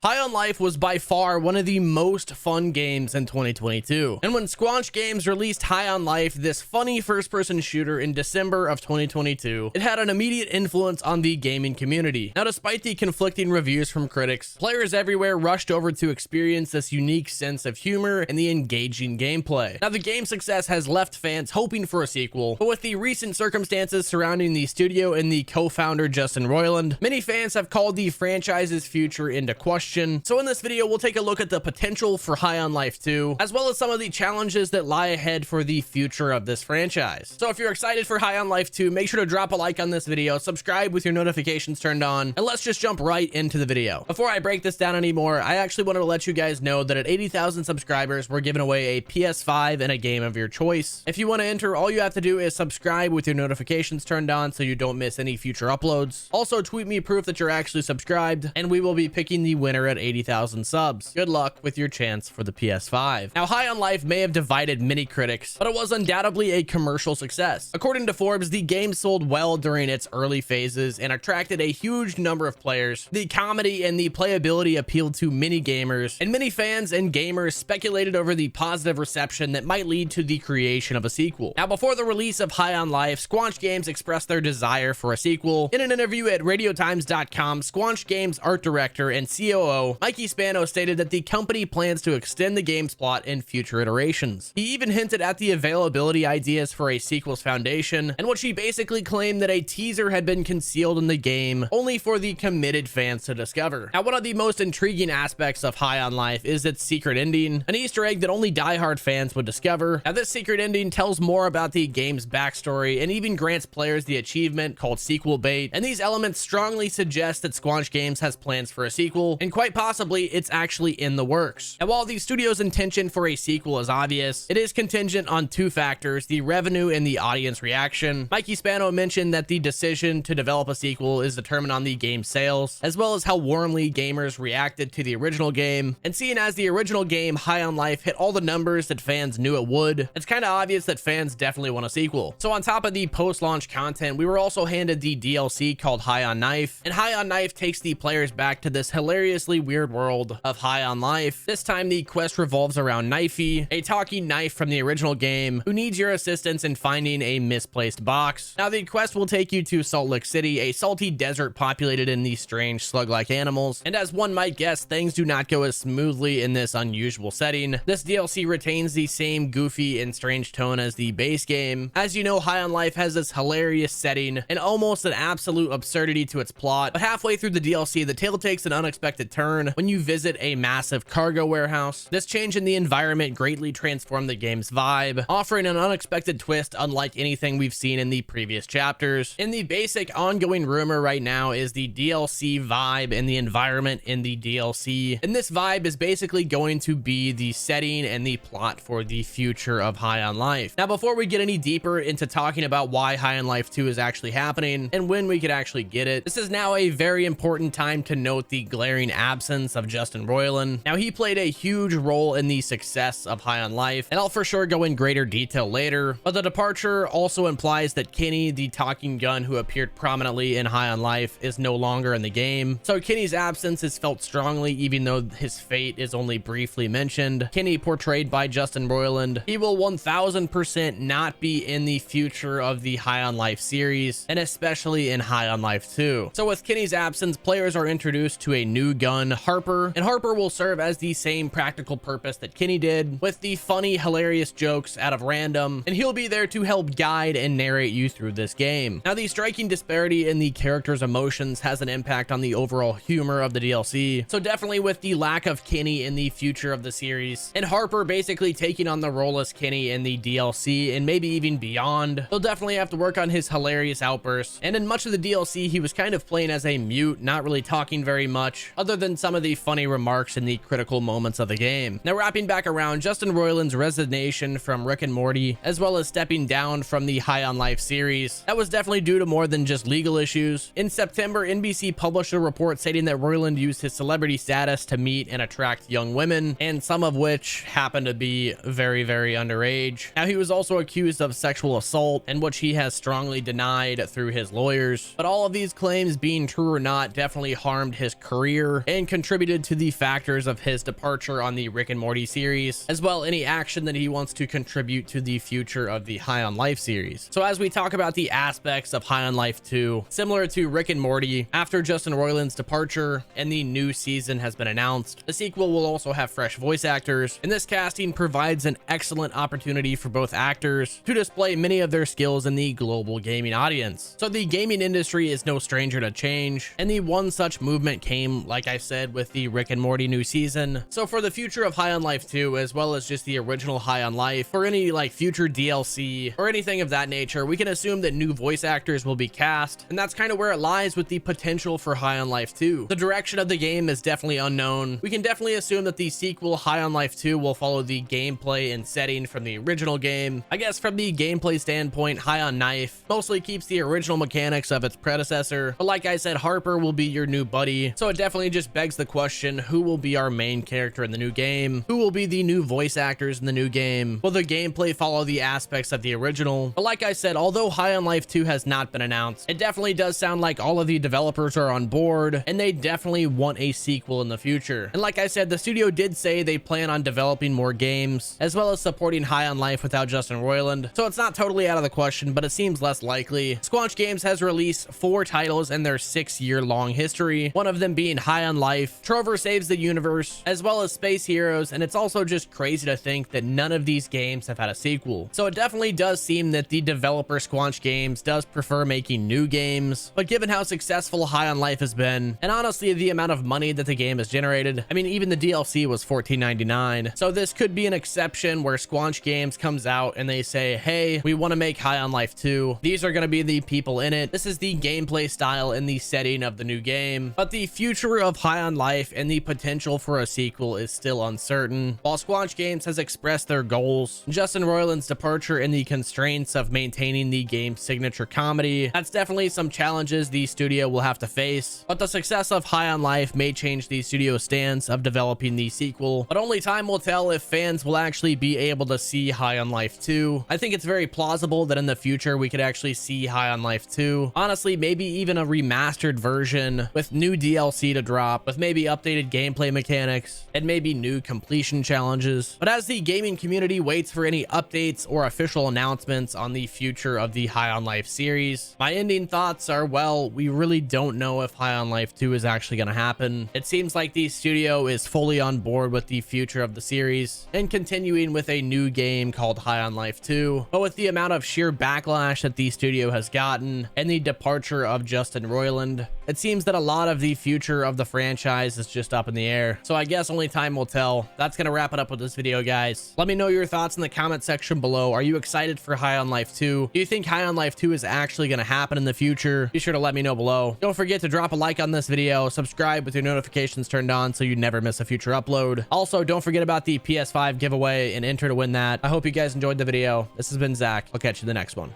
High on Life was by far one of the most fun games in 2022. And when Squanch Games released High on Life, this funny first-person shooter in December of 2022, it had an immediate influence on the gaming community. Now, despite the conflicting reviews from critics, players everywhere rushed over to experience this unique sense of humor and the engaging gameplay. Now, the game's success has left fans hoping for a sequel, but with the recent circumstances surrounding the studio and the co-founder Justin Roiland, many fans have called the franchise's future into question. So in this video, we'll take a look at the potential for High on Life 2, as well as some of the challenges that lie ahead for the future of this franchise. So if you're excited for High on Life 2, make sure to drop a like on this video, subscribe with your notifications turned on, and let's just jump right into the video. Before I break this down anymore, I actually wanted to let you guys know that at 80,000 subscribers, we're giving away a PS5 and a game of your choice. If you want to enter, all you have to do is subscribe with your notifications turned on so you don't miss any future uploads. Also, tweet me proof that you're actually subscribed, and we will be picking the winner at 80,000 subs. Good luck with your chance for the PS5. Now, High on Life may have divided many critics, but it was undoubtedly a commercial success. According to Forbes, the game sold well during its early phases and attracted a huge number of players. The comedy and the playability appealed to many gamers, and many fans and gamers speculated over the positive reception that might lead to the creation of a sequel. Now, before the release of High on Life, Squanch Games expressed their desire for a sequel. In an interview at radiotimes.com, Squanch Games art director and COO Mikey Spano stated that the company plans to extend the game's plot in future iterations. He even hinted at the availability ideas for a sequel's foundation, in which he basically claimed that a teaser had been concealed in the game only for the committed fans to discover. Now, one of the most intriguing aspects of High on Life is its secret ending, an Easter egg that only diehard fans would discover. Now, this secret ending tells more about the game's backstory and even grants players the achievement called sequel bait, and these elements strongly suggest that Squanch Games has plans for a sequel, and quite possibly it's actually in the works. And while the studio's intention for a sequel is obvious, it is contingent on two factors: the revenue and the audience reaction. Mikey Spano mentioned that the decision to develop a sequel is determined on the game's sales, as well as how warmly gamers reacted to the original game. And seeing as the original game, High on Life, hit all the numbers that fans knew it would, it's kind of obvious that fans definitely want a sequel. So on top of the post-launch content, we were also handed the DLC called High on Knife, and High on Knife takes the players back to this hilariously weird world of High on Life. This time the quest revolves around Knifey, a talking knife from the original game who needs your assistance in finding a misplaced box. Now, the quest will take you to Salt Lake City, a salty desert populated in these strange slug-like animals, and as one might guess, things do not go as smoothly in this unusual setting. This DLC retains the same goofy and strange tone as the base game. As you know, High on Life has this hilarious setting and almost an absolute absurdity to its plot, but halfway through the DLC, the tale takes an unexpected turn when you visit a massive cargo warehouse. This change in the environment greatly transformed the game's vibe, offering an unexpected twist unlike anything we've seen in the previous chapters. And the basic ongoing rumor right now is the DLC vibe and the environment in the DLC. And this vibe is basically going to be the setting and the plot for the future of High on Life. Now, before we get any deeper into talking about why High on Life 2 is actually happening and when we could actually get it, this is now a very important time to note the glaring absence of Justin Roiland. Now, he played a huge role in the success of High on Life, and I'll for sure go in greater detail later, but the departure also implies that Kenny, the talking gun who appeared prominently in High on Life, is no longer in the game. So Kenny's absence is felt strongly, even though his fate is only briefly mentioned. Kenny, portrayed by Justin Roiland, he will 1000% not be in the future of the High on Life series, and especially in High on Life 2. So with Kenny's absence, players are introduced to a new gun, Harper, and Harper will serve as the same practical purpose that Kenny did, with the funny, hilarious jokes out of random, and he'll be there to help guide and narrate you through this game. Now, the striking disparity in the characters' emotions has an impact on the overall humor of the DLC, so definitely with the lack of Kenny in the future of the series, and Harper basically taking on the role as Kenny in the DLC and maybe even beyond, he'll definitely have to work on his hilarious outbursts, and in much of the DLC, he was kind of playing as a mute, not really talking very much, other than some of the funny remarks in the critical moments of the game. Now, wrapping back around, Justin Roiland's resignation from Rick and Morty, as well as stepping down from the High on Life series, that was definitely due to more than just legal issues. In September, NBC published a report stating that Roiland used his celebrity status to meet and attract young women, and some of which happened to be very, very underage. Now, he was also accused of sexual assault, and which he has strongly denied through his lawyers. But all of these claims, being true or not, definitely harmed his career and contributed to the factors of his departure on the Rick and Morty series, as well any action that he wants to contribute to the future of the High on Life series. So as we talk about the aspects of High on Life 2, similar to Rick and Morty, after Justin Roiland's departure and the new season has been announced, the sequel will also have fresh voice actors, and this casting provides an excellent opportunity for both actors to display many of their skills in the global gaming audience. So the gaming industry is no stranger to change, and the one such movement came, like I said, with the Rick and Morty new season. So for the future of High on Life 2, as well as just the original High on Life, or any like future DLC or anything of that nature, we can assume that new voice actors will be cast, and that's kind of where it lies with the potential for High on Life 2. The direction of the game is definitely unknown. We can definitely assume that the sequel High on Life 2 will follow the gameplay and setting from the original game. I guess from the gameplay standpoint, High on Life mostly keeps the original mechanics of its predecessor, but like I said, Harper will be your new buddy, so it definitely just begs the question, who will be our main character in the new game? Who will be the new voice actors in the new game? Will the gameplay follow the aspects of the original? But like I said, although High on Life 2 has not been announced, it definitely does sound like all of the developers are on board, and they definitely want a sequel in the future. And like I said, the studio did say they plan on developing more games, as well as supporting High on Life without Justin Roiland, so it's not totally out of the question, but it seems less likely. Squanch Games has released 4 titles in their 6-year-long history, one of them being High on Life, Trover Saves the Universe, as well as Space Heroes, and it's also just crazy to think that none of these games have had a sequel. So it definitely does seem that the developer Squanch Games does prefer making new games, but given how successful High on Life has been, and honestly the amount of money that the game has generated, I mean, even the DLC was $14.99, so this could be an exception where Squanch Games comes out and they say, hey, we want to make High on Life 2. These are going to be the people in it. This is the gameplay style and the setting of the new game. But the future of High on Life and the potential for a sequel is still uncertain. While Squanch Games has expressed their goals, Justin Roiland's departure and the constraints of maintaining the game's signature comedy, that's definitely some challenges the studio will have to face. But the success of High on Life may change the studio's stance of developing the sequel, but only time will tell if fans will actually be able to see High on Life 2. I think it's very plausible that in the future we could actually see High on Life 2. Honestly, maybe even a remastered version with new DLC to drop, with maybe updated gameplay mechanics and maybe new completion challenges. But as the gaming community waits for any updates or official announcements on the future of the High on Life series, my ending thoughts are, well, we really don't know if High on Life 2 is actually going to happen. It seems like the studio is fully on board with the future of the series and continuing with a new game called High on Life 2, but with the amount of sheer backlash that the studio has gotten and the departure of Justin Roiland, it seems that a lot of the future of the franchise is just up in the air. So I guess only time will tell. That's gonna wrap it up with this video, guys. Let me know your thoughts in the comment section below. Are you excited for High on Life 2? Do you think High on Life 2 is actually gonna happen in the future? Be sure to let me know below. Don't forget to drop a like on this video, subscribe with your notifications turned on so you never miss a future upload. Also, don't forget about the PS5 giveaway and enter to win that. I hope you guys enjoyed the video. This has been Zach. I'll catch you in the next one.